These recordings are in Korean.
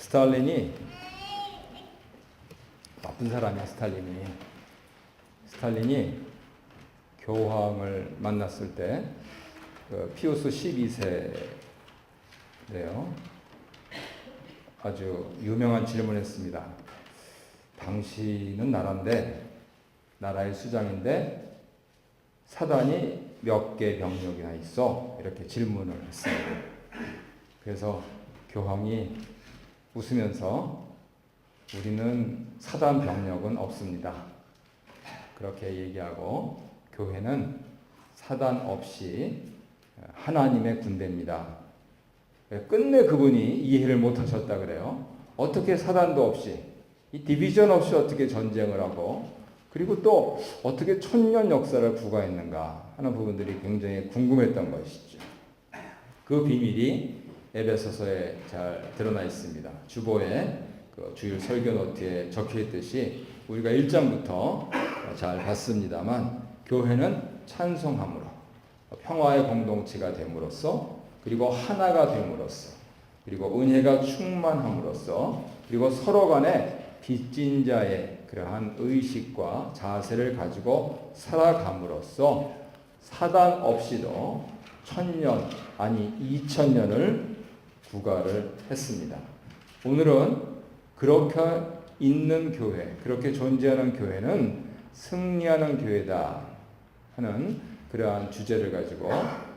스탈린이 나쁜 사람이야. 스탈린이 교황을 만났을 때 피우스 12세래요. 아주 유명한 질문을 했습니다. 당신은 나라의 수장인데 사단이 몇 개 병력이나 있어? 이렇게 질문을 했습니다. 그래서 교황이 웃으면서 우리는 사단 병력은 없습니다. 그렇게 얘기하고 교회는 사단 없이 하나님의 군대입니다. 끝내 그분이 이해를 못하셨다 그래요. 어떻게 사단도 없이 이 디비전 없이 어떻게 전쟁을 하고 그리고 또 어떻게 천년 역사를 구가했는가 하는 부분들이 굉장히 궁금했던 것이죠. 그 비밀이 에베소서에 잘 드러나 있습니다. 주보에 그 주일 설교 노트에 적혀 있듯이 우리가 1장부터 잘 봤습니다만 교회는 찬송함으로 평화의 공동체가 됨으로써 그리고 하나가 됨으로써 그리고 은혜가 충만함으로써 그리고 서로 간에 빚진 자의 그러한 의식과 자세를 가지고 살아감으로써 사단 없이도 1000년 아니 2000년을 구가를 했습니다. 오늘은 그렇게 있는 교회, 그렇게 존재하는 교회는 승리하는 교회다 하는 그러한 주제를 가지고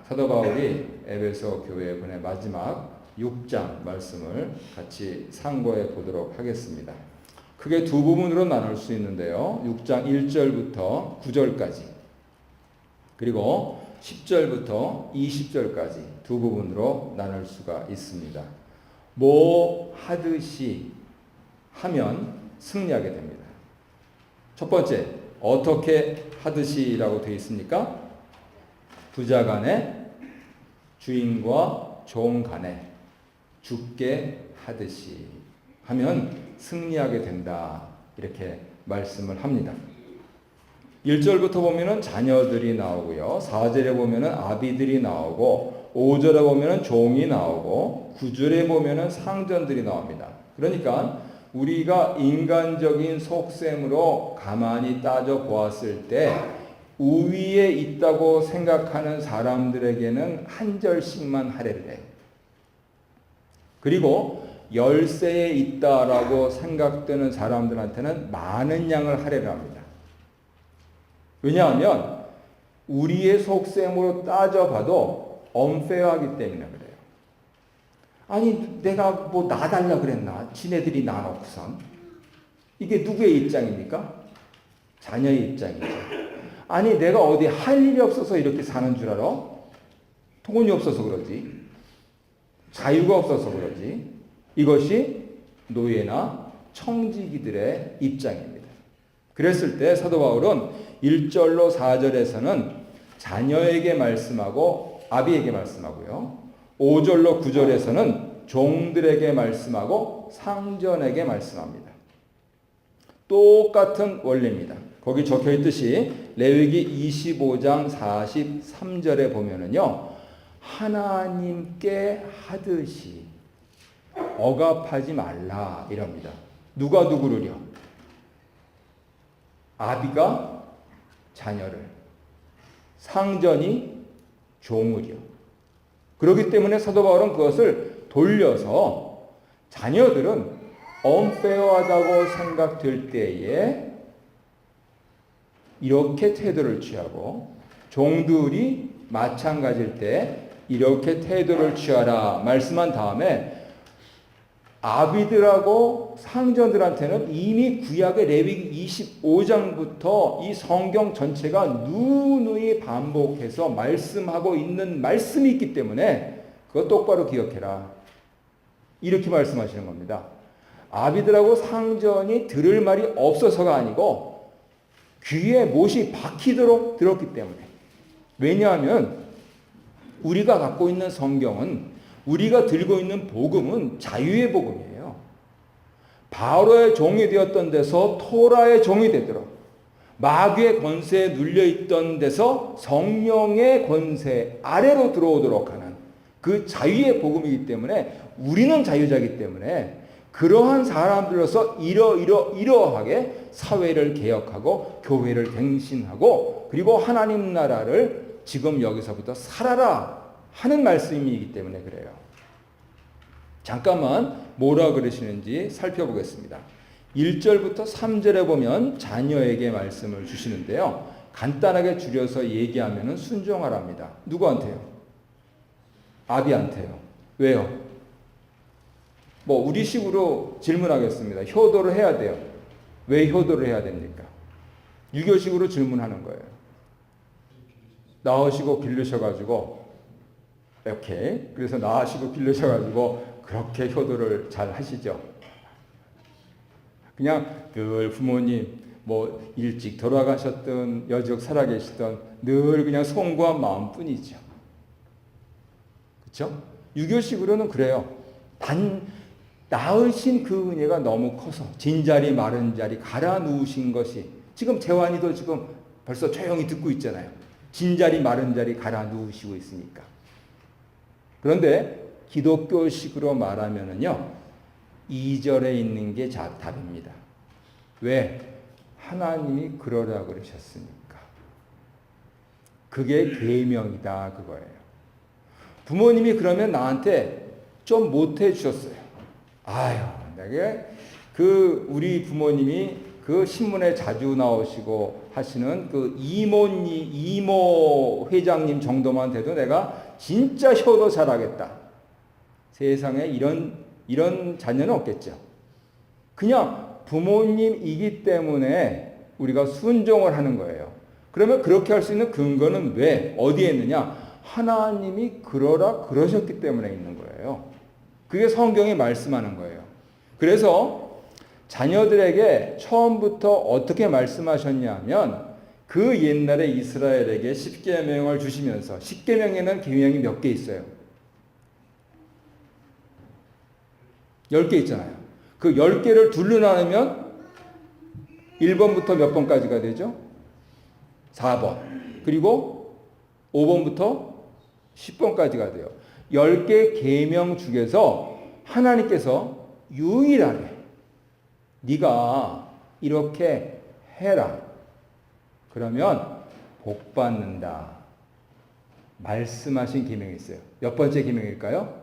사도 바울이 에베소 교회에 보낸 마지막 6장 말씀을 같이 상고해 보도록 하겠습니다. 크게 두 부분으로 나눌 수 있는데요. 6장 1절부터 9절까지 그리고 10절부터 20절까지 두 부분으로 나눌 수가 있습니다. 뭐 하듯이 하면 승리하게 됩니다. 첫 번째, 어떻게 하듯이라고 되어 있습니까? 부자 간에 주인과 종 간에 죽게 하듯이 하면 승리하게 된다. 이렇게 말씀을 합니다. 1절부터 보면은 자녀들이 나오고요. 4절에 보면은 아비들이 나오고 5절에 보면은 종이 나오고 9절에 보면은 상전들이 나옵니다. 그러니까 우리가 인간적인 속셈으로 가만히 따져 보았을 때 우위에 있다고 생각하는 사람들에게는 한 절씩만 할애를 해요. 그리고 열세에 있다라고 생각되는 사람들한테는 많은 양을 할애를 합니다. 왜냐하면 우리의 속셈으로 따져봐도 unfair하기 때문에 그래요. 아니 내가 뭐 나달라 그랬나? 지네들이 나놓고선. 이게 누구의 입장입니까? 자녀의 입장이죠. 아니 내가 어디 할 일이 없어서 이렇게 사는 줄 알아? 돈이 없어서 그러지. 자유가 없어서 그러지. 이것이 노예나 청지기들의 입장입니다. 그랬을 때 사도 바울은 1절로 4절에서는 자녀에게 말씀하고 아비에게 말씀하고요. 5절로 9절에서는 종들에게 말씀하고 상전에게 말씀합니다. 똑같은 원리입니다. 거기 적혀 있듯이 레위기 25장 43절에 보면은요. 하나님께 하듯이 억압하지 말라 이럽니다. 누가 누구를요? 아비가 자녀를, 상전이 종을요. 그렇기 때문에 사도 바울은 그것을 돌려서 자녀들은 unfair하다고 생각될 때에 이렇게 태도를 취하고 종들이 마찬가지일 때 이렇게 태도를 취하라 말씀한 다음에 아비들하고 상전들한테는 이미 구약의 레위기 25장부터 이 성경 전체가 누누이 반복해서 말씀하고 있는 말씀이 있기 때문에 그거 똑바로 기억해라. 이렇게 말씀하시는 겁니다. 아비들하고 상전이 들을 말이 없어서가 아니고 귀에 못이 박히도록 들었기 때문에. 왜냐하면 우리가 갖고 있는 성경은 우리가 들고 있는 복음은 자유의 복음이에요. 바로의 종이 되었던 데서 토라의 종이 되도록 마귀의 권세에 눌려있던 데서 성령의 권세 아래로 들어오도록 하는 그 자유의 복음이기 때문에 우리는 자유자이기 때문에 그러한 사람들로서 이러하게 사회를 개혁하고 교회를 갱신하고 그리고 하나님 나라를 지금 여기서부터 살아라 하는 말씀이기 때문에 그래요. 잠깐만 뭐라 그러시는지 살펴보겠습니다. 1절부터 3절에 보면 자녀에게 말씀을 주시는데요. 간단하게 줄여서 얘기하면 순종하랍니다. 누구한테요? 아비한테요. 왜요? 뭐 우리식으로 질문하겠습니다. 효도를 해야 돼요. 왜 효도를 해야 됩니까? 유교식으로 질문하는 거예요. 낳으시고 기르셔가지고 이렇게 그래서 낳으시고 기르셔가지고 그렇게 효도를 잘 하시죠. 그냥 늘 부모님 뭐 일찍 돌아가셨던 여적 살아계시던 늘 그냥 송구한 마음뿐이죠. 그렇죠? 유교식으로는 그래요. 낳으신 그 은혜가 너무 커서 진자리 마른 자리 갈아 누우신 것이 지금 재환이도 지금 벌써 조용히 듣고 있잖아요. 진자리 마른 자리 갈아 누우시고 있으니까. 그런데 기독교식으로 말하면은요. 2절에 있는 게 답입니다. 왜? 하나님이 그러라 그러셨으니까. 그게 계명이다 그거예요. 부모님이 그러면 나한테 좀 못해 주셨어요. 아유, 내게 우리 부모님이 그 신문에 자주 나오시고 하시는 그 이모 회장님 정도만 돼도 내가 진짜 효도 잘하겠다. 세상에 이런 자녀는 없겠죠. 그냥 부모님이기 때문에 우리가 순종을 하는 거예요. 그러면 그렇게 할 수 있는 근거는 왜? 어디에 있느냐? 하나님이 그러라 그러셨기 때문에 있는 거예요. 그게 성경이 말씀하는 거예요. 그래서 자녀들에게 처음부터 어떻게 말씀하셨냐면 그 옛날에 이스라엘에게 십계명을 주시면서 십계명에는 계명이 몇 개 있어요? 10개 있잖아요. 그 10개를 둘로 나누면 1번부터 몇 번까지가 되죠? 4번. 그리고 5번부터 10번까지가 돼요. 10개 계명 중에서 하나님께서 유일하게 네가 이렇게 해라. 그러면 복 받는다. 말씀하신 계명이 있어요. 몇 번째 계명일까요?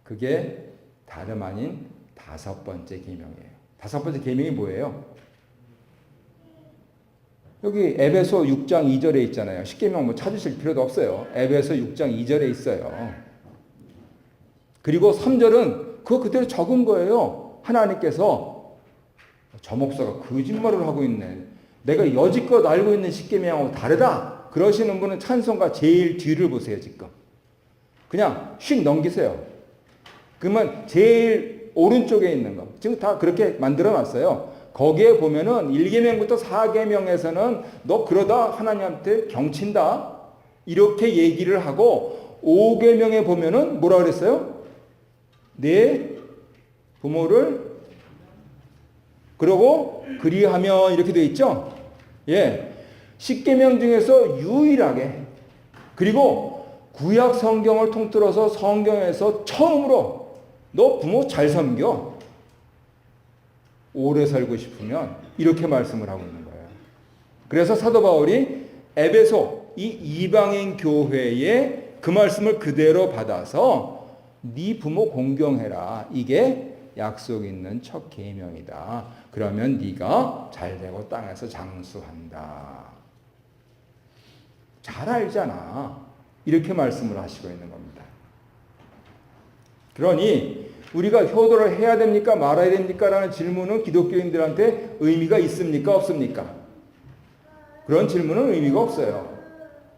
그게 다름 아닌 5번째 계명이에요. 5번째 계명이 뭐예요? 여기 에베소 6장 2절에 있잖아요. 십계명 뭐 찾으실 필요도 없어요. 에베소 6장 2절에 있어요. 그리고 3절은 그거 그대로 적은 거예요. 하나님께서 저 목사가 거짓말을 하고 있네. 내가 여지껏 알고 있는 십계명하고 다르다. 그러시는 분은 찬송가 제일 뒤를 보세요. 지금. 그냥 휙 넘기세요. 그러면 제일 오른쪽에 있는 거. 지금 다 그렇게 만들어 놨어요. 거기에 보면은 1계명부터 4계명에서는 너 그러다 하나님한테 경친다. 이렇게 얘기를 하고 5계명에 보면은 뭐라 그랬어요? 내 부모를 그러고 그리하면 이렇게 되어 있죠? 예. 10계명 중에서 유일하게 그리고 구약 성경을 통틀어서 성경에서 처음으로 너 부모 잘 섬겨. 오래 살고 싶으면 이렇게 말씀을 하고 있는 거예요. 그래서 사도 바울이 에베소 이 이방인 교회에 그 말씀을 그대로 받아서 네 부모 공경해라. 이게 약속 있는 첫 계명이다. 그러면 네가 잘되고 땅에서 장수한다. 잘 알잖아. 이렇게 말씀을 하시고 있는 겁니다. 그러니 우리가 효도를 해야 됩니까? 말아야 됩니까? 라는 질문은 기독교인들한테 의미가 있습니까? 없습니까? 그런 질문은 의미가 없어요.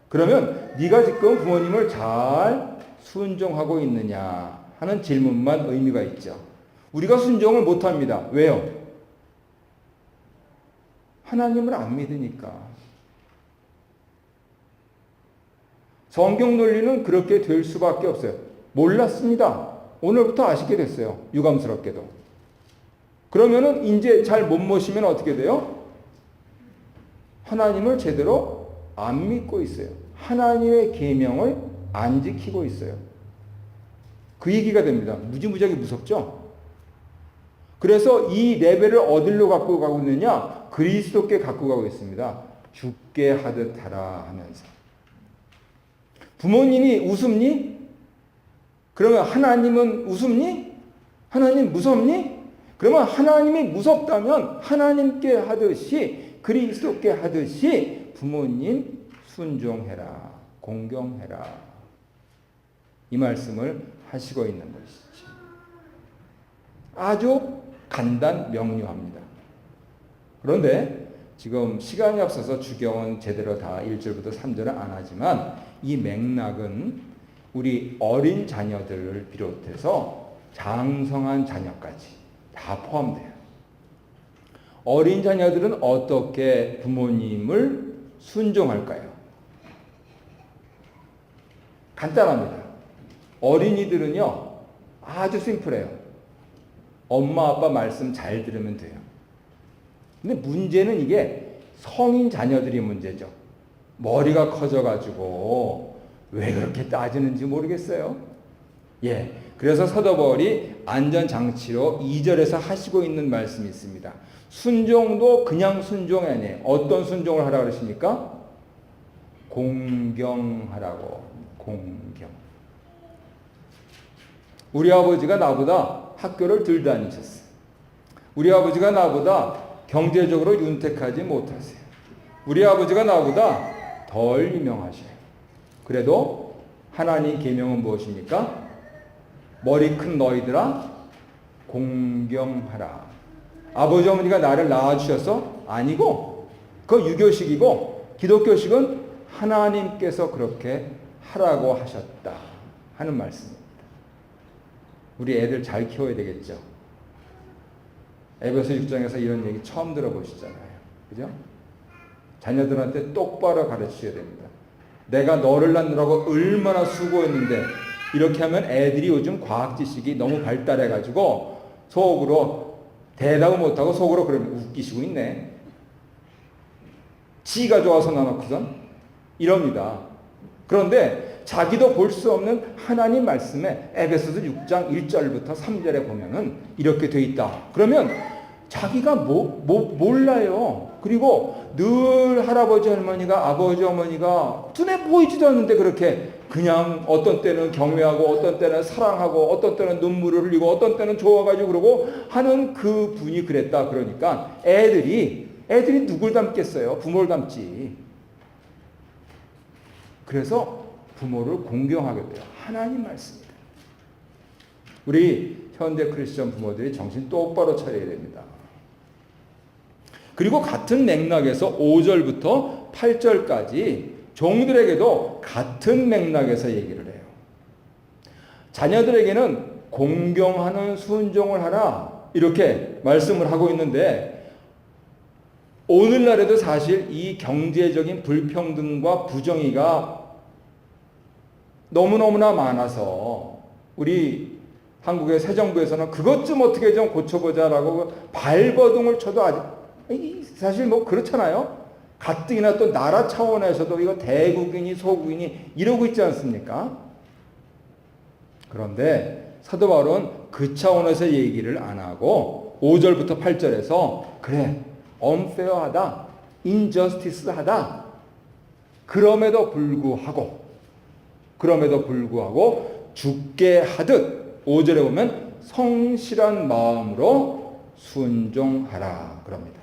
그러면 네가 지금 부모님을 잘 순종하고 있느냐 하는 질문만 의미가 있죠. 우리가 순종을 못합니다. 왜요? 하나님을 안 믿으니까. 성경 논리는 그렇게 될 수밖에 없어요. 몰랐습니다. 오늘부터 아시게 됐어요. 유감스럽게도. 그러면은 이제 잘 못 모시면 어떻게 돼요? 하나님을 제대로 안 믿고 있어요. 하나님의 계명을 안 지키고 있어요. 그 얘기가 됩니다. 무지무지하게 무섭죠? 그래서 이 레벨을 어디로 갖고 가고 있느냐? 그리스도께 갖고 가고 있습니다. 죽게 하듯 하라 하면서. 부모님이 우습니? 그러면 하나님은 우습니? 하나님 무섭니? 그러면 하나님이 무섭다면 하나님께 하듯이 그리스도께 하듯이 부모님 순종해라. 공경해라. 이 말씀을 하시고 있는 것이죠. 아주 간단 명료합니다. 그런데 지금 시간이 없어서 주경은 제대로 다 1절부터 3절은 안 하지만 이 맥락은 우리 어린 자녀들을 비롯해서 장성한 자녀까지 다 포함돼요. 어린 자녀들은 어떻게 부모님을 순종할까요? 간단합니다. 어린이들은요, 아주 심플해요. 엄마, 아빠 말씀 잘 들으면 돼요. 근데 문제는 이게 성인 자녀들이 문제죠. 머리가 커져가지고 왜 그렇게 따지는지 모르겠어요. 예. 그래서 사도 바울이 안전장치로 2절에서 하시고 있는 말씀이 있습니다. 순종도 그냥 순종이 아니에요. 어떤 순종을 하라고 그러십니까? 공경하라고. 공경. 우리 아버지가 나보다 학교를 덜 다니셨어요. 우리 아버지가 나보다 경제적으로 윤택하지 못하세요. 우리 아버지가 나보다 덜 유명하셔요. 그래도 하나님 계명은 무엇입니까? 머리 큰 너희들아 공경하라. 아버지 어머니가 나를 낳아주셔서 아니고 그건 유교식이고 기독교식은 하나님께서 그렇게 하라고 하셨다 하는 말씀입니다. 우리 애들 잘 키워야 되겠죠. 에베소 6장에서 이런 얘기 처음 들어보시잖아요. 그죠? 자녀들한테 똑바로 가르쳐야 됩니다. 내가 너를 낳느라고 얼마나 수고했는데 이렇게 하면 애들이 요즘 과학 지식이 너무 발달해가지고 속으로 대답을 못하고 속으로 그러면 웃기시고 있네. 지가 좋아서 나놓고선 이럽니다. 그런데 자기도 볼 수 없는 하나님 말씀에 에베소서 6장 1절부터 3절에 보면은 이렇게 돼 있다. 그러면 자기가 몰라요. 그리고 늘 할아버지 할머니가 아버지 어머니가 눈에 보이지도 않는데 그렇게 그냥 어떤 때는 경외하고 어떤 때는 사랑하고 어떤 때는 눈물을 흘리고 어떤 때는 좋아가지고 그러고 하는 그 분이 그랬다. 그러니까 애들이 누굴 닮겠어요? 부모를 닮지. 그래서 부모를 공경하게 돼요. 하나님 말씀입니다. 우리 현대 크리스천 부모들이 정신 똑바로 차려야 됩니다. 그리고 같은 맥락에서 5절부터 8절까지 종들에게도 같은 맥락에서 얘기를 해요. 자녀들에게는 공경하는 순종을 하라 이렇게 말씀을 하고 있는데 오늘날에도 사실 이 경제적인 불평등과 부정의가 너무너무나 많아서 우리 한국의 새 정부에서는 그것 좀 어떻게 좀 고쳐보자라고 발버둥을 쳐도 아직 사실 뭐 그렇잖아요. 가뜩이나 또 나라 차원에서도 이거 대국이니 소국이니 이러고 있지 않습니까? 그런데 사도 바울은 그 차원에서 얘기를 안 하고 5절부터 8절에서 그래 unfair하다, injustice하다. 그럼에도 불구하고 죽게 하듯 5절에 보면 성실한 마음으로 순종하라 그럽니다.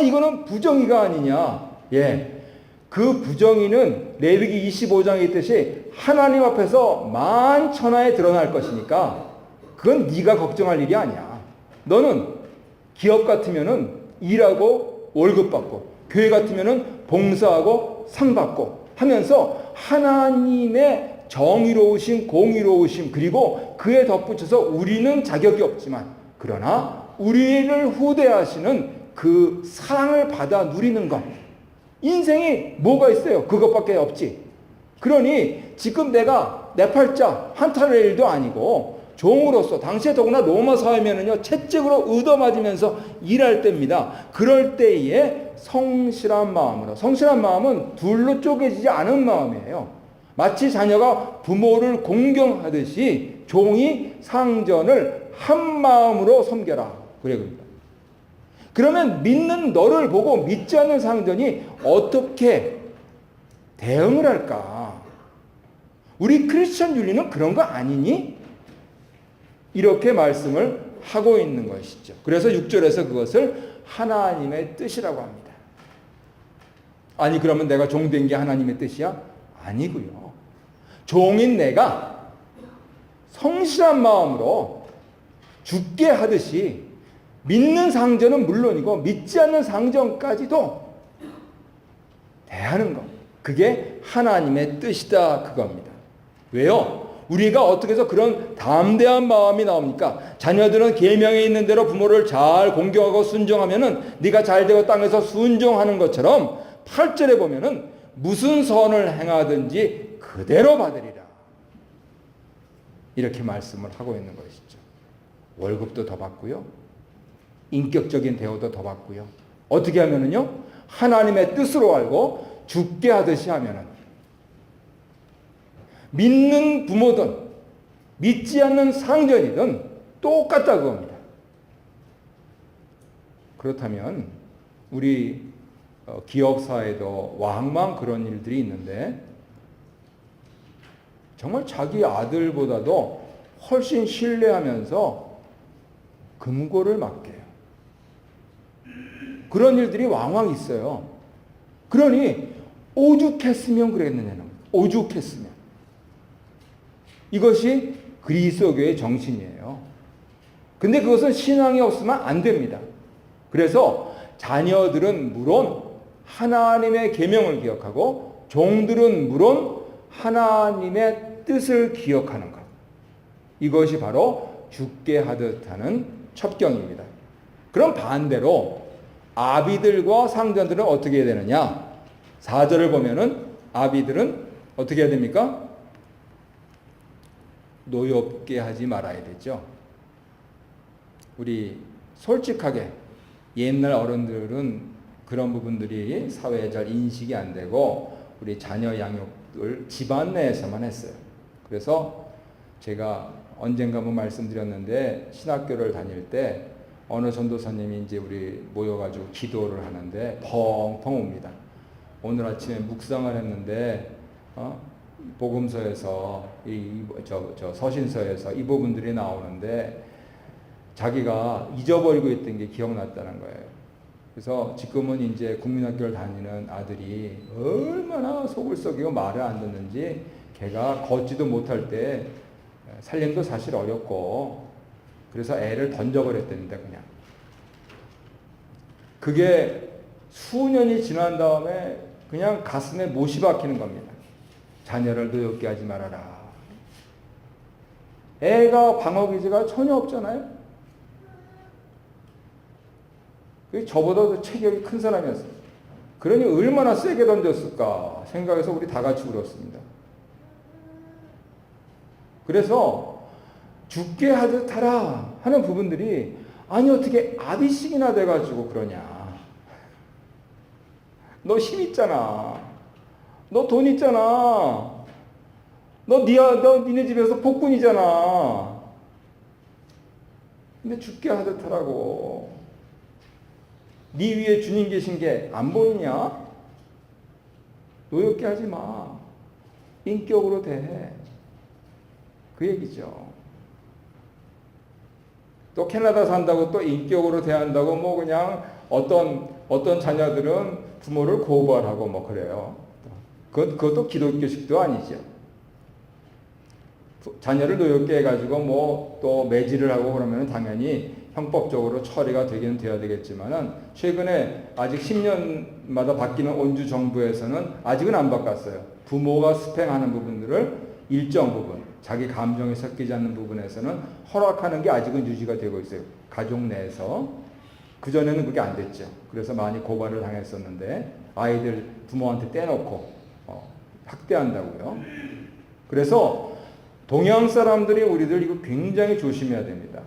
이거는 부정의가 아니냐. 예. 그 부정의는 레위기 25장에 있듯이 하나님 앞에서 만천하에 드러날 것이니까 그건 네가 걱정할 일이 아니야. 너는 기업 같으면은 일하고 월급 받고 교회 같으면은 봉사하고 상 받고 하면서 하나님의 정의로우심, 공의로우심 그리고 그에 덧붙여서 우리는 자격이 없지만 그러나 우리를 후대하시는 그 사랑을 받아 누리는 것. 인생이 뭐가 있어요? 그것밖에 없지. 그러니 지금 내가 내 팔자 한탄할 일도 아니고 종으로서 당시에 더구나 로마 사회면은요 채찍으로 얻어맞으면서 일할 때입니다. 그럴 때에 성실한 마음으로 성실한 마음은 둘로 쪼개지지 않은 마음이에요. 마치 자녀가 부모를 공경하듯이 종이 상전을 한 마음으로 섬겨라. 그래 그럽니다. 그러면 믿는 너를 보고 믿지 않는 상전이 어떻게 대응을 할까? 우리 크리스천 윤리는 그런 거 아니니? 이렇게 말씀을 하고 있는 것이죠. 그래서 6절에서 그것을 하나님의 뜻이라고 합니다. 아니 그러면 내가 종된 게 하나님의 뜻이야? 아니고요. 종인 내가 성실한 마음으로 죽게 하듯이 믿는 상전은 물론이고 믿지 않는 상전까지도 대하는 것. 그게 하나님의 뜻이다 그겁니다. 왜요? 우리가 어떻게 해서 그런 담대한 마음이 나옵니까? 자녀들은 계명에 있는 대로 부모를 잘 공경하고 순종하면은 네가 잘되고 땅에서 순종하는 것처럼 8절에 보면은 무슨 선을 행하든지 그대로 받으리라. 이렇게 말씀을 하고 있는 것이죠. 월급도 더 받고요. 인격적인 대우도 더 받고요. 어떻게 하면은요? 하나님의 뜻으로 알고 죽게 하듯이 하면은 믿는 부모든 믿지 않는 상전이든 똑같다 그겁니다. 그렇다면 우리 기업사에도 왕왕 그런 일들이 있는데 정말 자기 아들보다도 훨씬 신뢰하면서 금고를 맡겨요. 그런 일들이 왕왕 있어요. 그러니 오죽했으면 그랬느냐는 거예요. 오죽했으면. 이것이 그리스도교의 정신이에요. 근데 그것은 신앙이 없으면 안 됩니다. 그래서 자녀들은 물론 하나님의 계명을 기억하고 종들은 물론 하나님의 뜻을 기억하는 것. 이것이 바로 죽게 하듯 하는 첩경입니다. 그럼 반대로 아비들과 상전들은 어떻게 해야 되느냐? 4절을 보면은 아비들은 어떻게 해야 됩니까? 노엽게 하지 말아야 되죠. 우리 솔직하게 옛날 어른들은 그런 부분들이 사회에 잘 인식이 안 되고 우리 자녀 양육을 집안 내에서만 했어요. 그래서 제가 언젠가 한번 말씀드렸는데 신학교를 다닐 때 어느 전도사님이 이제 우리 모여가지고 기도를 하는데 펑펑 옵니다. 오늘 아침에 묵상을 했는데 복음서에서 서신서에서 이 부분들이 나오는데 자기가 잊어버리고 있던 게 기억났다는 거예요. 그래서 지금은 이제 국민학교를 다니는 아들이 얼마나 속을 썩이고 말을 안 듣는지 걔가 걷지도 못할 때 살림도 사실 어렵고 그래서 애를 던져버렸답니다. 그냥. 그게 수년이 지난 다음에 그냥 가슴에 못이 박히는 겁니다. 자녀를 노엽게 하지 말아라. 애가 방어기제가 전혀 없잖아요. 저보다 체격이 큰 사람이었어요. 그러니 얼마나 세게 던졌을까 생각해서 우리 다 같이 울었습니다. 그래서 죽게 하듯 하라 하는 부분들이 아니 어떻게 아비씩이나 돼가지고 그러냐. 너 힘 있잖아. 너 돈 있잖아. 너 니네 집에서 폭군이잖아. 근데 죽게 하듯 하라고. 네 위에 주님 계신 게 안 보이냐? 노엽게 하지 마. 인격으로 대해. 그 얘기죠. 또 캐나다 산다고 또 인격으로 대한다고 뭐 그냥 어떤 자녀들은 부모를 고발하고 뭐 그래요. 그것도 기독교식도 아니죠. 자녀를 노엽게 해가지고 뭐 또 매질을 하고 그러면 당연히 형법적으로 처리가 되기는 돼야 되겠지만은 최근에 아직 10년마다 바뀌는 온주 정부에서는 아직은 안 바꿨어요. 부모가 수행하는 부분들을 일정 부분 자기 감정이 섞이지 않는 부분에서는 허락하는 게 아직은 유지가 되고 있어요. 가족 내에서. 그전에는 그게 안 됐죠. 그래서 많이 고발을 당했었는데 아이들 부모한테 떼놓고 학대한다고요. 그래서 동양 사람들이 우리들 이거 굉장히 조심해야 됩니다.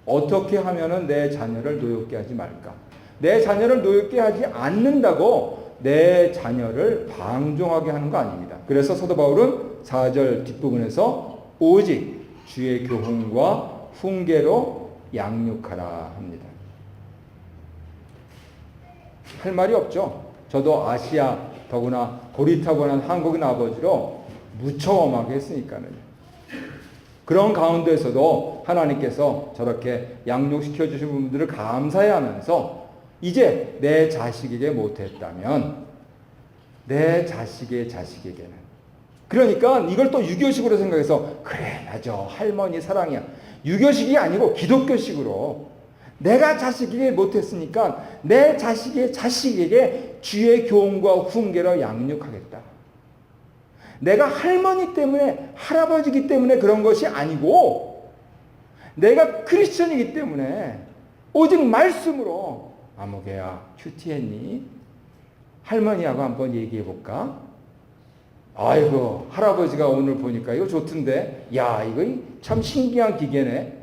어떻게 하면은 내 자녀를 노엽게 하지 말까? 내 자녀를 노엽게 하지 않는다고 내 자녀를 방종하게 하는 거 아닙니다. 그래서 사도 바울은 4절 뒷부분에서 오직 주의 교훈과 훈계로 양육하라 합니다. 할 말이 없죠. 저도 아시아, 더구나 고리타고난 한국인 아버지로 무척 엄하게 했으니까는. 그런 가운데서도 하나님께서 저렇게 양육시켜 주신 분들을 감사해 하면서 이제 내 자식에게 못했다면 내 자식의 자식에게는, 그러니까 이걸 또 유교식으로 생각해서 그래 맞아 할머니 사랑이야, 유교식이 아니고 기독교식으로 내가 자식에게 못했으니까 내 자식의 자식에게 주의 교훈과 훈계로 양육하겠다. 내가 할머니 때문에 할아버지기 때문에 그런 것이 아니고 내가 크리스천이기 때문에 오직 말씀으로 아무개야 큐티했니? 할머니하고 한번 얘기해 볼까? 아이고 할아버지가 오늘 보니까 이거 좋던데 야 이거 참 신기한 기계네.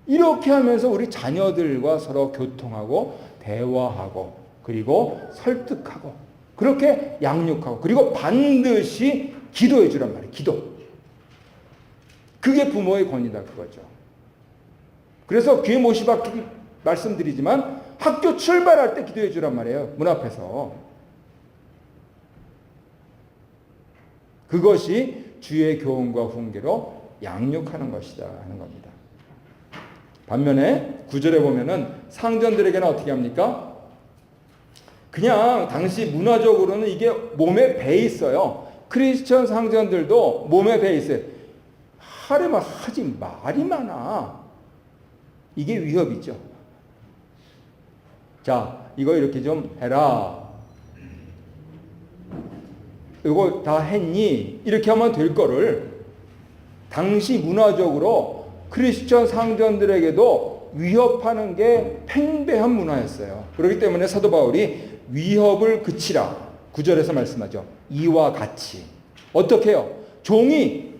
이렇게 하면서 우리 자녀들과 서로 교통하고 대화하고 그리고 설득하고 그렇게 양육하고 그리고 반드시 기도해 주란 말이에요. 기도. 그게 부모의 권위다 그거죠. 그래서 귀에 못이 박히기 말씀드리지만 학교 출발할 때 기도해 주란 말이에요. 문 앞에서. 그것이 주의 교훈과 훈계로 양육하는 것이다 하는 겁니다. 반면에 9절에 보면은 상전들에게는 어떻게 합니까? 그냥 당시 문화적으로는 이게 몸에 배 있어요. 크리스천 상전들도 몸에 배 있어요. 하려면 하지 말이 많아. 이게 위협이죠. 자, 이거 이렇게 좀 해라. 이거 다 했니? 이렇게 하면 될 거를 당시 문화적으로 크리스천 상전들에게도 위협하는 게 팽배한 문화였어요. 그렇기 때문에 사도 바울이 위협을 그치라. 9절에서 말씀하죠. 이와 같이. 어떻게 해요? 종이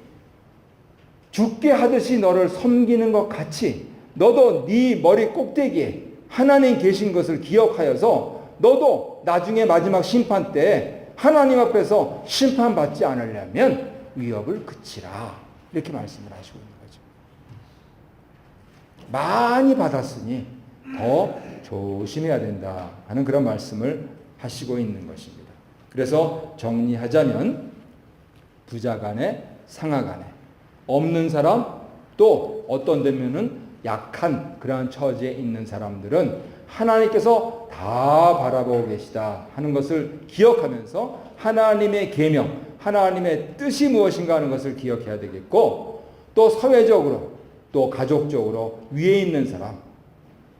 죽게 하듯이 너를 섬기는 것 같이 너도 네 머리 꼭대기에 하나님 계신 것을 기억하여서 너도 나중에 마지막 심판 때 하나님 앞에서 심판받지 않으려면 위협을 그치라. 이렇게 말씀을 하시고 있는 거죠. 많이 받았으니 더 조심해야 된다 하는 그런 말씀을 하시고 있는 것입니다. 그래서 정리하자면 부자 간에 상하 간에 없는 사람 또 어떤 데면은 약한 그러한 처지에 있는 사람들은 하나님께서 다 바라보고 계시다 하는 것을 기억하면서 하나님의 계명, 하나님의 뜻이 무엇인가 하는 것을 기억해야 되겠고 또 사회적으로 또 가족적으로 위에 있는 사람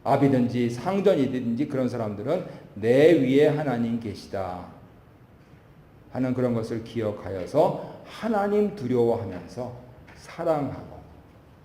아비든지 상전이든지 그런 사람들은 내 위에 하나님 계시다 하는 그런 것을 기억하여서 하나님 두려워하면서 사랑하고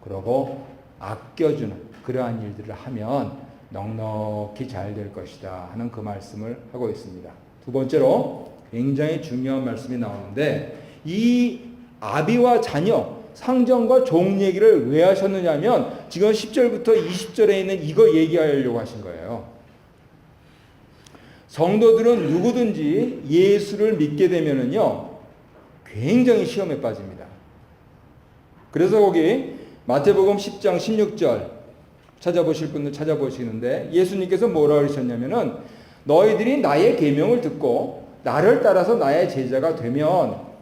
그러고 아껴주는 그러한 일들을 하면 넉넉히 잘 될 것이다 하는 그 말씀을 하고 있습니다. 두 번째로 굉장히 중요한 말씀이 나오는데 이 아비와 자녀 상전과 종 얘기를 왜 하셨느냐면 지금 10절부터 20절에 있는 이거 얘기하려고 하신 거예요. 성도들은 누구든지 예수를 믿게 되면은요 굉장히 시험에 빠집니다. 그래서 거기 마태복음 10장 16절 찾아보실 분들 찾아보시는데 예수님께서 뭐라 그러셨냐면은 너희들이 나의 계명을 듣고 나를 따라서 나의 제자가 되면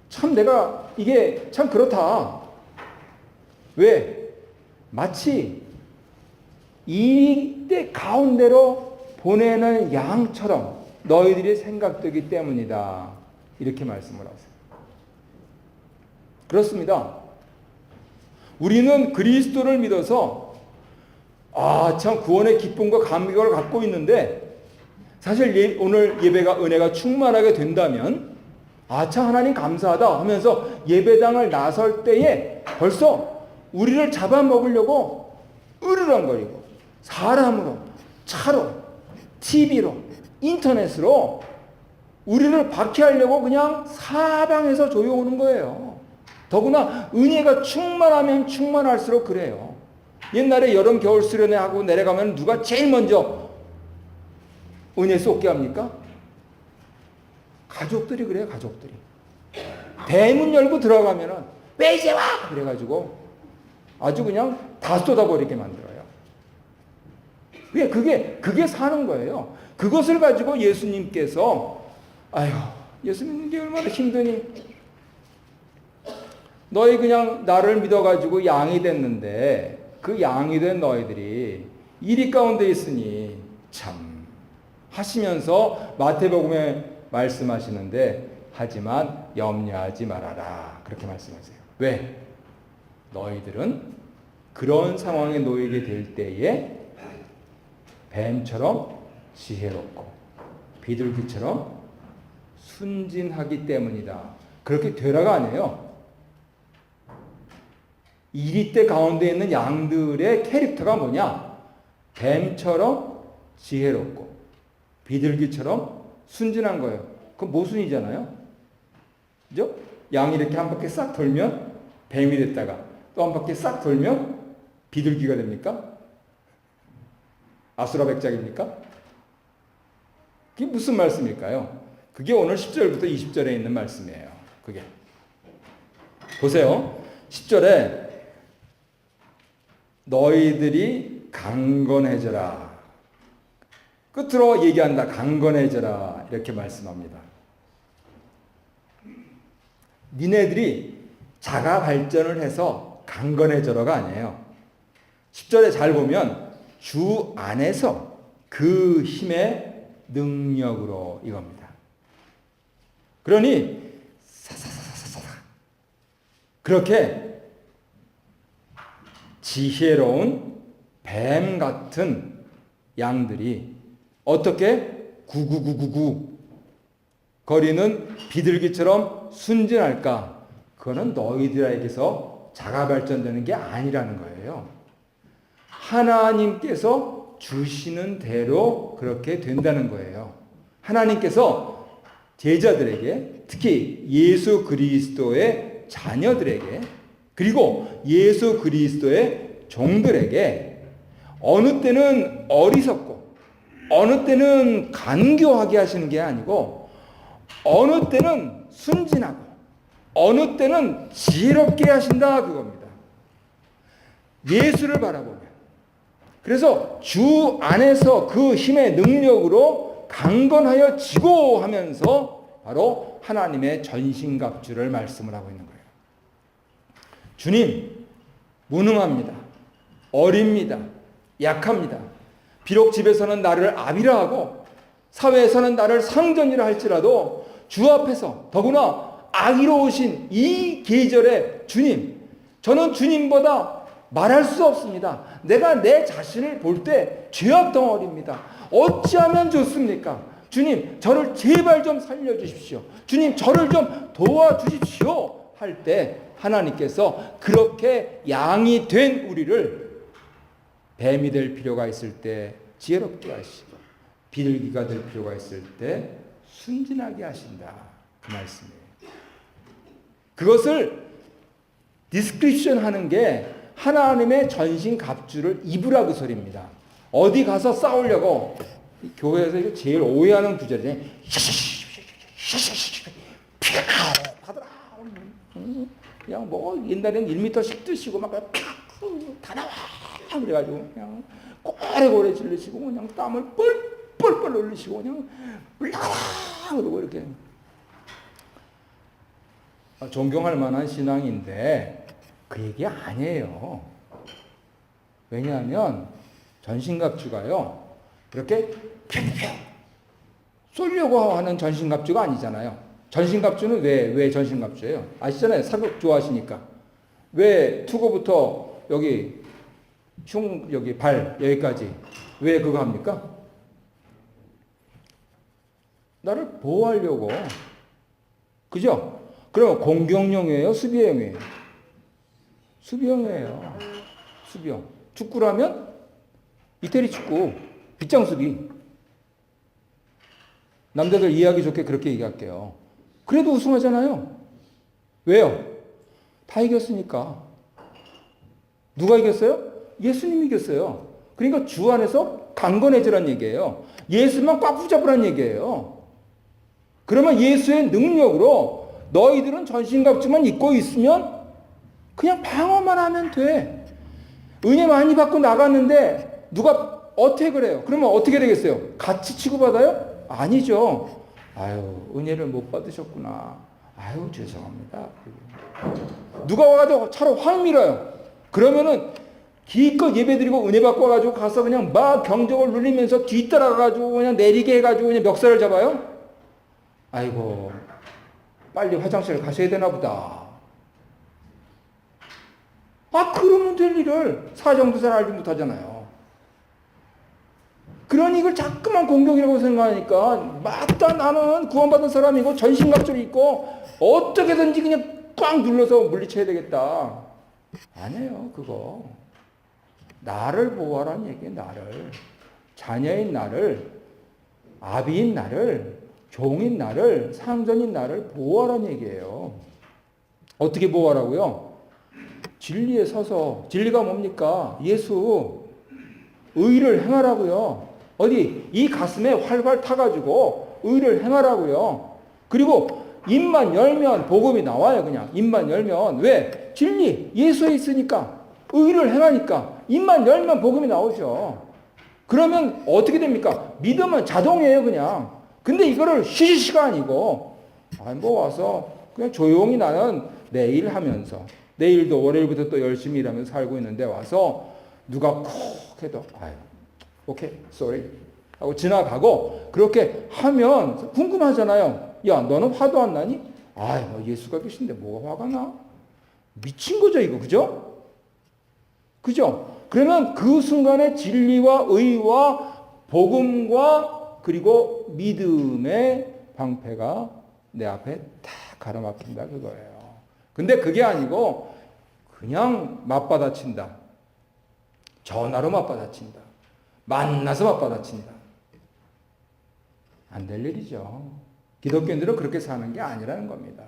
참 내가 이게 참 그렇다. 왜? 마치 이때 가운데로 보내는 양처럼 너희들이 생각되기 때문이다. 이렇게 말씀을 하세요. 그렇습니다. 우리는 그리스도를 믿어서 참 구원의 기쁨과 감격을 갖고 있는데 사실 오늘 예배가 은혜가 충만하게 된다면 참 하나님 감사하다 하면서 예배당을 나설 때에 벌써 우리를 잡아먹으려고 으르렁거리고 사람으로 차로 TV로 인터넷으로 우리를 박해하려고 그냥 사방에서 조여오는 거예요. 더구나 은혜가 충만하면 충만할수록 그래요. 옛날에 여름 겨울 수련회 하고 내려가면 누가 제일 먼저 은혜 쏟게 합니까? 가족들이 그래요, 가족들이. 대문 열고 들어가면은 왜 이제 와! 그래가지고 아주 그냥 다 쏟아버리게 만들어요. 왜? 그게 사는 거예요. 그것을 가지고 예수님께서, 아유, 예수님 이게 얼마나 힘드니? 너희 그냥 나를 믿어가지고 양이 됐는데, 그 양이 된 너희들이 이리 가운데 있으니 참 하시면서 마태복음에 말씀하시는데, 하지만 염려하지 말아라. 그렇게 말씀하세요. 왜? 너희들은 그런 상황에 놓이게 될 때에 뱀처럼 지혜롭고 비둘기처럼 순진하기 때문이다. 그렇게 되라가 아니에요. 이리떼 가운데 있는 양들의 캐릭터가 뭐냐? 뱀처럼 지혜롭고 비둘기처럼 순진한 거예요. 그건 모순이잖아요. 그죠? 양이 이렇게 한 바퀴 싹 돌면 뱀이 됐다가 또 한 바퀴 싹 돌면 비둘기가 됩니까? 아수라백작입니까? 그게 무슨 말씀일까요? 그게 오늘 10절부터 20절에 있는 말씀이에요. 그게. 보세요. 10절에 너희들이 강건해져라. 끝으로 얘기한다. 강건해져라. 이렇게 말씀합니다. 니네들이 자가 발전을 해서 강건해져라가 아니에요. 10절에 잘 보면 주 안에서 그 힘의 능력으로 이겁니다. 그러니 사사사사사 그렇게 지혜로운 뱀 같은 양들이 어떻게 구구구구구 거리는 비둘기처럼 순진할까? 그거는 너희들에게서 자가 발전되는 게 아니라는 거예요. 하나님께서 주시는 대로 그렇게 된다는 거예요. 하나님께서 제자들에게, 특히 예수 그리스도의 자녀들에게, 그리고 예수 그리스도의 종들에게 어느 때는 어리석고 어느 때는 간교하게 하시는 게 아니고 어느 때는 순진하고 어느 때는 지혜롭게 하신다 그겁니다. 예수를 바라보면. 그래서 주 안에서 그 힘의 능력으로 강건하여 지고 하면서 바로 하나님의 전신갑주를 말씀을 하고 있는 거예요. 주님, 무능합니다. 어립니다. 약합니다. 비록 집에서는 나를 아비라 하고 사회에서는 나를 상전이라 할지라도 주 앞에서 더구나 악의로우신 이 계절에 주님, 저는 주님보다 말할 수 없습니다. 내가 내 자신을 볼 때 죄악 덩어리입니다. 어찌하면 좋습니까? 주님, 저를 제발 좀 살려주십시오. 주님, 저를 좀 도와주십시오. 할 때 하나님께서 그렇게 양이 된 우리를 뱀이 될 필요가 있을 때 지혜롭게 하시고 비둘기가 될 필요가 있을 때 순진하게 하신다. 그 말씀이에요. 그것을 디스크립션 하는 게 하나님의 전신 갑주를 입으라 그 소리입니다. 어디 가서 싸우려고 교회에서 이거 제일 오해하는 구절이잖아요. 하더라. 그냥 뭐 옛날에는 1m씩 뜨시고 막 다 나와 그래가지고 그냥 고래고래 질르시고 그냥 땀을 뻘뻘뻘 흘리시고 그냥 그러고 이렇게 존경할 만한 신앙인데 그 얘기 아니에요. 왜냐하면 전신갑주가요 이렇게 쏘려고 하는 전신갑주가 아니잖아요. 전신갑주는 왜 전신갑주예요? 아시잖아요. 사극 좋아하시니까. 왜 투구부터 여기 여기 발 여기까지 왜 그거 합니까? 나를 보호하려고. 그죠? 그럼 공격용이에요? 수비용이에요? 수비용이에요. 수비용. 축구라면 이태리 축구, 빗장 수비. 남자들 이해하기 좋게 그렇게 얘기할게요. 그래도 우승하잖아요. 왜요? 다 이겼으니까. 누가 이겼어요? 예수님이 이겼어요. 그러니까 주 안에서 강건해지란 얘기예요. 예수만 꽉 붙잡으란 얘기예요. 그러면 예수의 능력으로 너희들은 전신갑주만 입고 있으면 그냥 방어만 하면 돼. 은혜 많이 받고 나갔는데 누가 어떻게 그래요? 그러면 어떻게 되겠어요? 같이 취급받아요? 아니죠. 아유, 은혜를 못 받으셨구나. 아유, 죄송합니다. 누가 와가지고 차로 확 밀어요. 그러면은 기껏 예배드리고 은혜 받고 와가지고 가서 그냥 막 경적을 누리면서 뒤따라가가지고 그냥 내리게 해가지고 그냥 멱살을 잡아요? 아이고, 빨리 화장실 가셔야 되나 보다. 그러면 될 일을 사정도잘 알지 못하잖아요. 그러니 이걸 자꾸만 공격이라고 생각하니까 맞다, 나는 구원받은 사람이고 전신갑주를 입고 어떻게든지 그냥 꽉 눌러서 물리쳐야 되겠다. 아니에요, 그거. 나를 보호하라는 얘기예요, 나를. 자녀인 나를, 아비인 나를, 종인 나를, 상전인 나를 보호하라는 얘기예요. 어떻게 보호하라고요? 진리에 서서, 진리가 뭡니까? 예수, 의를 행하라고요. 어디? 이 가슴에 활활 타가지고 의를 행하라고요. 그리고 입만 열면 복음이 나와요, 그냥. 입만 열면. 왜? 진리, 예수에 있으니까. 의를 행하니까. 입만 열면 복음이 나오죠. 그러면 어떻게 됩니까? 믿음은 자동이에요, 그냥. 근데 이거를 쉬쉬가 아니고, 뭐 와서 그냥 조용히 나는 내일 하면서, 내일도 월요일부터 또 열심히 일하면서 살고 있는데 와서 누가 콕 해도, 오케이, sorry. 하고 지나가고, 그렇게 하면 궁금하잖아요. 야, 너는 화도 안 나니? 뭐 예수가 계신데 뭐가 화가 나? 미친 거죠, 이거. 그죠? 그죠? 그러면 그 순간에 진리와 의와 복음과 그리고 믿음의 방패가 내 앞에 딱 가로막힌다, 그거예요. 근데 그게 아니고 그냥 맞받아친다. 전화로 맞받아친다. 만나서 맞받아친다. 안 될 일이죠. 기독교인들은 그렇게 사는 게 아니라는 겁니다.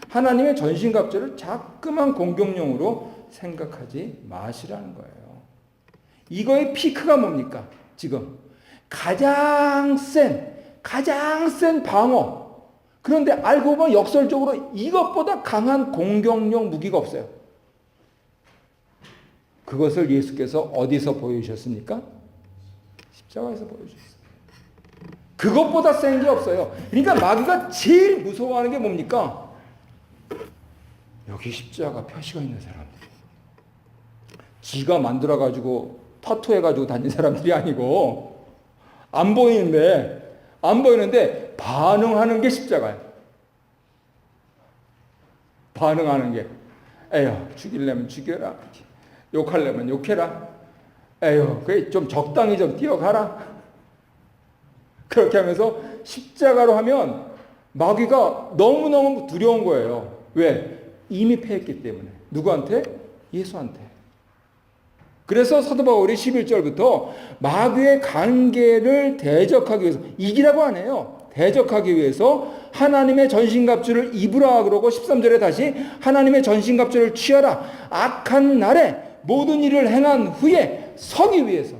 하나님의 전신갑주를 자꾸만 공격용으로 생각하지 마시라는 거예요. 이거의 피크가 뭡니까? 지금 가장 센 방어. 그런데 알고 보면 역설적으로 이것보다 강한 공격용 무기가 없어요. 그것을 예수께서 어디서 보여주셨습니까? 십자가에서 보여주셨어요. 그것보다 센 게 없어요. 그러니까 마귀가 제일 무서워하는 게 뭡니까? 여기 십자가 표시가 있는 사람들. 지가 만들어가지고 타투해가지고 다닌 사람들이 아니고 안 보이는데 반응하는 게 십자가예요. 반응하는 게 에휴, 죽이려면 죽여라. 욕하려면 욕해라. 에휴, 그래 좀 적당히 좀 뛰어가라. 그렇게 하면서 십자가로 하면 마귀가 너무너무 두려운 거예요. 왜? 이미 패했기 때문에. 누구한테? 예수한테. 그래서 사도 바울이 11절부터 마귀의 관계를 대적하기 위해서, 이기라고 안 해요. 대적하기 위해서 하나님의 전신갑주를 입으라 그러고 13절에 다시 하나님의 전신갑주를 취하라. 악한 날에 모든 일을 행한 후에 서기 위해서.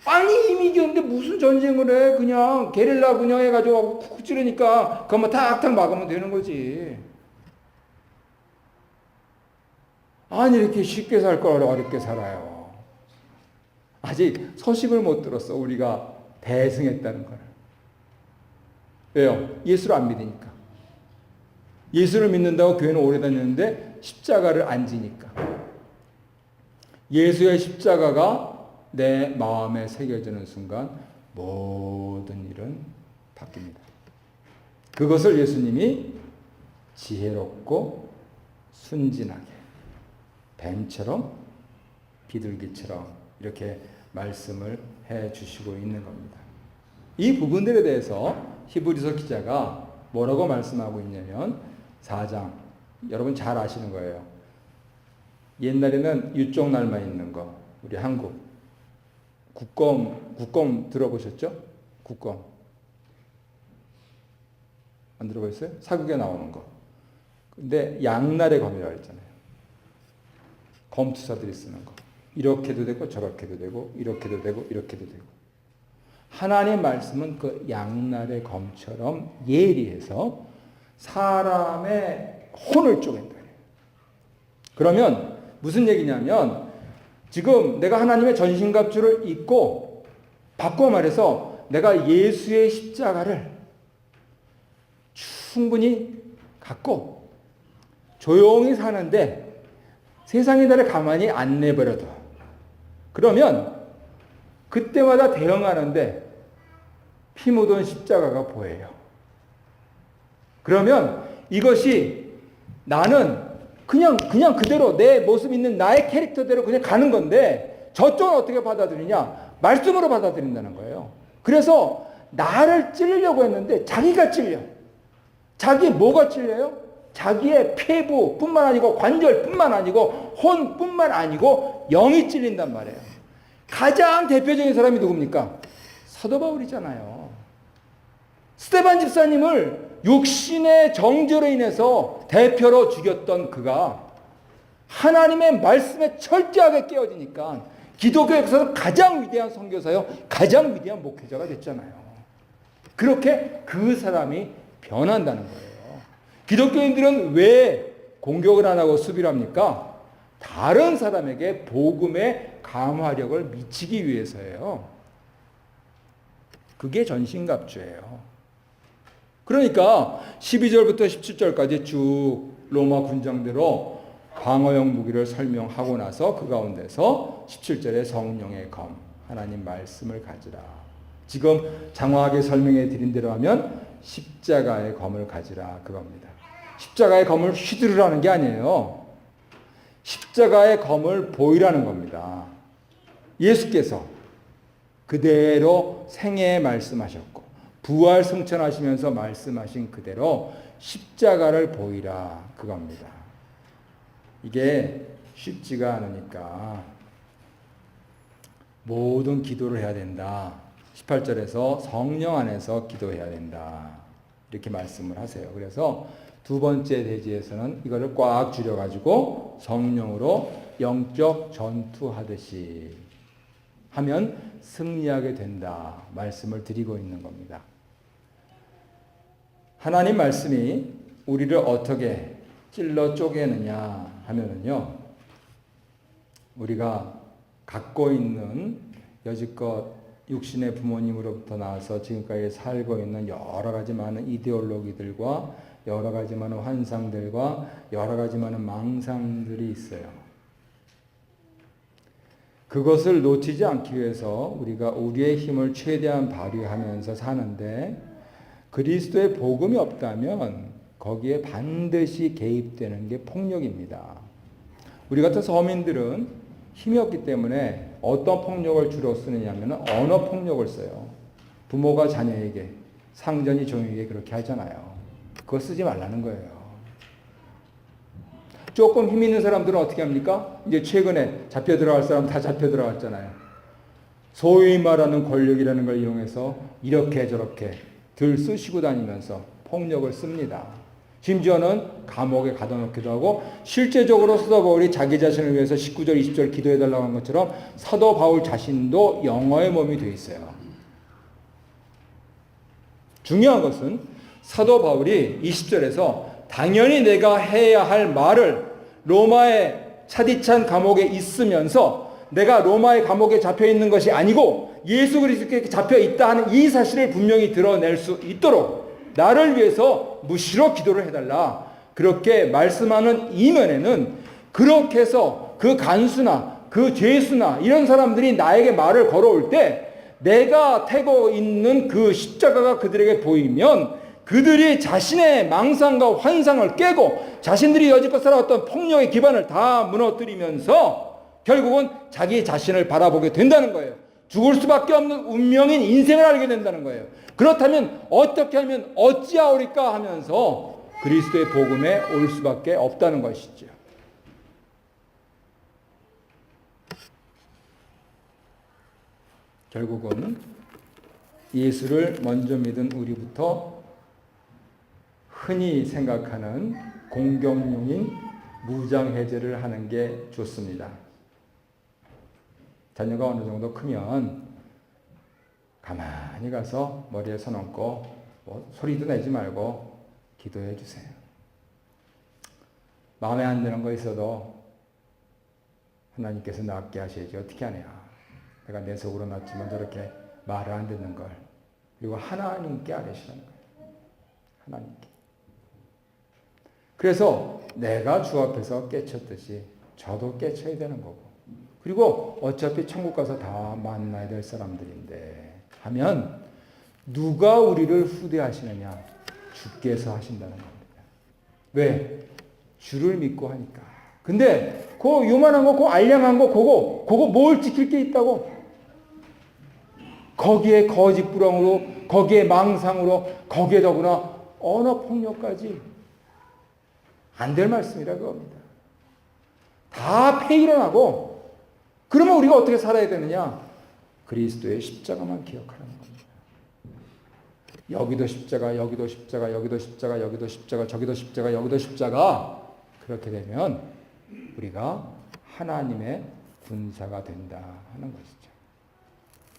아니 이미 이겼는데 무슨 전쟁을 해. 그냥 게릴라 그냥 해가지고 쿡 찌르니까 그것만 탁탁 막으면 되는 거지. 아니 이렇게 쉽게 살 걸 어렵게 살아요. 아직 소식을 못 들었어. 우리가 대승했다는 걸. 왜요? 예수를 안 믿으니까. 예수를 믿는다고 교회는 오래 다녔는데 십자가를 안 지니까. 예수의 십자가가 내 마음에 새겨지는 순간 모든 일은 바뀝니다. 그것을 예수님이 지혜롭고 순진하게 뱀처럼 비둘기처럼 이렇게 말씀을 해 주시고 있는 겁니다. 이 부분들에 대해서 히브리서 기자가 뭐라고 말씀하고 있냐면 4장, 여러분 잘 아시는 거예요. 옛날에는 유쪽 날만 있는 거, 우리 한국 국검 들어보셨죠? 국검 안 들어보셨어요? 사극에 나오는 거. 근데 양날의 검이라고 했잖아요. 검투사들이 쓰는 거. 이렇게도 되고 저렇게도 되고 이렇게도 되고 이렇게도 되고. 하나님 말씀은 그 양날의 검처럼 예리해서 사람의 혼을 쪼갠다. 그러면 무슨 얘기냐면 지금 내가 하나님의 전신갑주를 입고 바꿔 말해서 내가 예수의 십자가를 충분히 갖고 조용히 사는데 세상이 나를 가만히 안 내버려둬. 그러면 그때마다 대응하는데 피 묻은 십자가가 보여요. 그러면 이것이 나는 그냥 그대로 내 모습 있는 나의 캐릭터대로 그냥 가는 건데 저쪽은 어떻게 받아들이냐? 말씀으로 받아들인다는 거예요. 그래서 나를 찌르려고 했는데 자기가 찔려. 자기 뭐가 찔려요? 자기의 폐부뿐만 아니고 관절뿐만 아니고 혼뿐만 아니고 영이 찔린단 말이에요. 가장 대표적인 사람이 누굽니까? 사도 바울이잖아요. 스데반 집사님을 육신의 정죄로 인해서 대표로 죽였던 그가 하나님의 말씀에 철저하게 깨어지니까 기독교에서 가장 위대한 선교사요, 가장 위대한 목회자가 됐잖아요. 그렇게 그 사람이 변한다는 거예요. 기독교인들은 왜 공격을 안 하고 수비를 합니까? 다른 사람에게 복음의 감화력을 미치기 위해서예요. 그게 전신갑주예요. 그러니까 12절부터 17절까지 쭉 로마 군장대로 방어용 무기를 설명하고 나서 그 가운데서 17절에 성령의 검, 하나님 말씀을 가지라. 지금 장황하게 설명해 드린 대로 하면 십자가의 검을 가지라 그겁니다. 십자가의 검을 휘두르라는 게 아니에요. 십자가의 검을 보이라는 겁니다. 예수께서 그대로 생애에 말씀하셨고 부활 승천하시면서 말씀하신 그대로 십자가를 보이라 그겁니다. 이게 쉽지가 않으니까 모든 기도를 해야 된다. 18절에서 성령 안에서 기도해야 된다. 이렇게 말씀을 하세요. 그래서 두 번째 대지에서는 이거를 꽉 줄여가지고 성령으로 영적 전투하듯이 하면 승리하게 된다. 말씀을 드리고 있는 겁니다. 하나님 말씀이 우리를 어떻게 찔러 쪼개느냐 하면은요, 우리가 갖고 있는 여지껏 육신의 부모님으로부터 나와서 지금까지 살고 있는 여러 가지 많은 이데올로기들과 여러 가지 많은 환상들과 여러 가지 많은 망상들이 있어요. 그것을 놓치지 않기 위해서 우리가 우리의 힘을 최대한 발휘하면서 사는데 그리스도의 복음이 없다면 거기에 반드시 개입되는 게 폭력입니다. 우리 같은 서민들은 힘이 없기 때문에 어떤 폭력을 주로 쓰느냐 하면 언어 폭력을 써요. 부모가 자녀에게, 상전이 종에게 그렇게 하잖아요. 그거 쓰지 말라는 거예요. 조금 힘 있는 사람들은 어떻게 합니까? 이제 최근에 잡혀 들어갈 사람 다 잡혀 들어갔잖아요. 소위 말하는 권력이라는 걸 이용해서 이렇게 저렇게 들 쑤시고 다니면서 폭력을 씁니다. 심지어는 감옥에 가둬놓기도 하고 실제적으로 사도 바울이 자기 자신을 위해서 19절 20절 기도해달라고 한 것처럼 사도 바울 자신도 영어의 몸이 되어 있어요. 중요한 것은 사도 바울이 20절에서 당연히 내가 해야 할 말을 로마의 차디찬 감옥에 있으면서 내가 로마의 감옥에 잡혀 있는 것이 아니고 예수 그리스도께 잡혀 있다 하는 이 사실을 분명히 드러낼 수 있도록 나를 위해서 무시로 기도를 해달라. 그렇게 말씀하는 이면에는 그렇게 해서 그 간수나 그 죄수나 이런 사람들이 나에게 말을 걸어올 때 내가 태고 있는 그 십자가가 그들에게 보이면 그들이 자신의 망상과 환상을 깨고 자신들이 여지껏 살아왔던 폭력의 기반을 다 무너뜨리면서 결국은 자기 자신을 바라보게 된다는 거예요. 죽을 수밖에 없는 운명인 인생을 알게 된다는 거예요. 그렇다면 어떻게 하면 어찌하오리까 하면서 그리스도의 복음에 올 수밖에 없다는 것이죠. 결국은 예수를 먼저 믿은 우리부터 흔히 생각하는 공격용인 무장해제를 하는 게 좋습니다. 자녀가 어느 정도 크면 가만히 가서 머리에 손 얹고 뭐 소리도 내지 말고 기도해 주세요. 마음에 안 드는 거 있어도 하나님께서 낫게 하셔야지 어떻게 하냐. 내가 내 속으로 낫지만 저렇게 말을 안 듣는 걸. 그리고 하나님께 아뢰시라는 거예요. 하나님께. 그래서 내가 주 앞에서 깨쳤듯이 저도 깨쳐야 되는 거고. 그리고 어차피 천국 가서 다 만나야 될 사람들인데 하면 누가 우리를 후대하시느냐? 주께서 하신다는 겁니다. 왜? 주를 믿고 하니까. 근데 그 요만한 거, 그 알량한 거, 그거 뭘 지킬 게 있다고? 거기에 거짓부렁으로, 거기에 망상으로, 거기에 더구나 언어 폭력까지 안 될 말씀이라 그겁니다. 다 폐일어나고 그러면 우리가 어떻게 살아야 되느냐? 그리스도의 십자가만 기억하는 겁니다. 여기도 십자가, 여기도 십자가, 여기도 십자가, 여기도 십자가, 저기도 십자가, 여기도 십자가. 그렇게 되면 우리가 하나님의 군사가 된다 하는 것이죠.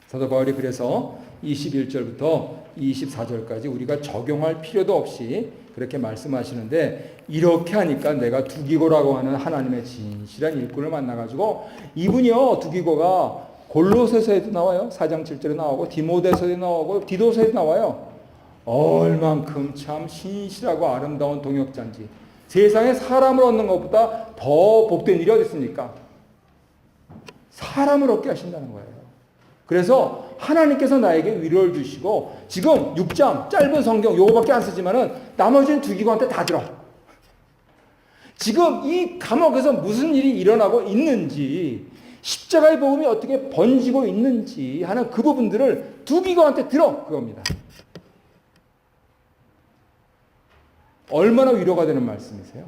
사도 바울이 그래서 21절부터 24절까지 우리가 적용할 필요도 없이 그렇게 말씀하시는데, 이렇게 하니까 내가 두기고라고 하는 하나님의 진실한 일꾼을 만나가지고, 이분이요, 두기고가 골로새서에도 나와요. 4장 7절에 나오고 디모데서에도 나오고 디도서에도 나와요. 얼만큼 참 신실하고 아름다운 동역자인지. 세상에 사람을 얻는 것보다 더 복된 일이 어디 있습니까? 사람을 얻게 하신다는 거예요. 그래서 하나님께서 나에게 위로를 주시고, 지금 6장 짧은 성경 요거밖에 안 쓰지만은 나머지는 두기고한테 다 들어. 지금 이 감옥에서 무슨 일이 일어나고 있는지, 십자가의 복음이 어떻게 번지고 있는지 하는 그 부분들을 두기고한테 들어. 그겁니다. 얼마나 위로가 되는 말씀이세요?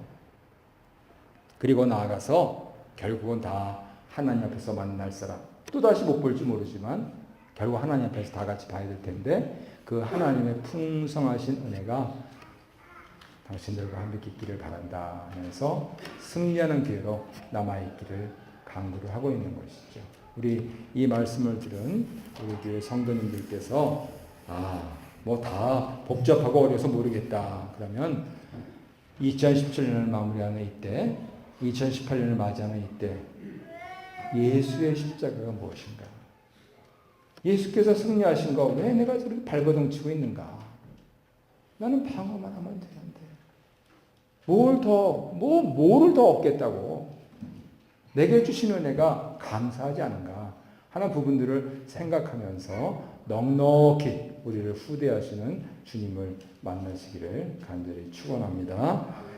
그리고 나아가서 결국은 다 하나님 앞에서 만날 사람, 또다시 못 볼지 모르지만 결국 하나님 앞에서 다 같이 봐야 될 텐데, 그 하나님의 풍성하신 은혜가 당신들과 함께 있기를 바란다 하면서 승리하는 기회로 남아있기를 강구를 하고 있는 것이죠. 우리 이 말씀을 들은 우리 교회 성도님들께서 뭐 다 복잡하고 어려서 모르겠다. 그러면 2017년을 마무리하는 이때, 2018년을 맞이하는 이때 예수의 십자가가 무엇인가? 예수께서 승리하신 거 왜 내가 저렇게 발버둥치고 있는가? 나는 방어만 하면 되는데 뭐를 더 얻겠다고? 내게 주신 은혜가 감사하지 않은가 하는 부분들을 생각하면서 넉넉히 우리를 후대하시는 주님을 만나시기를 간절히 축원합니다.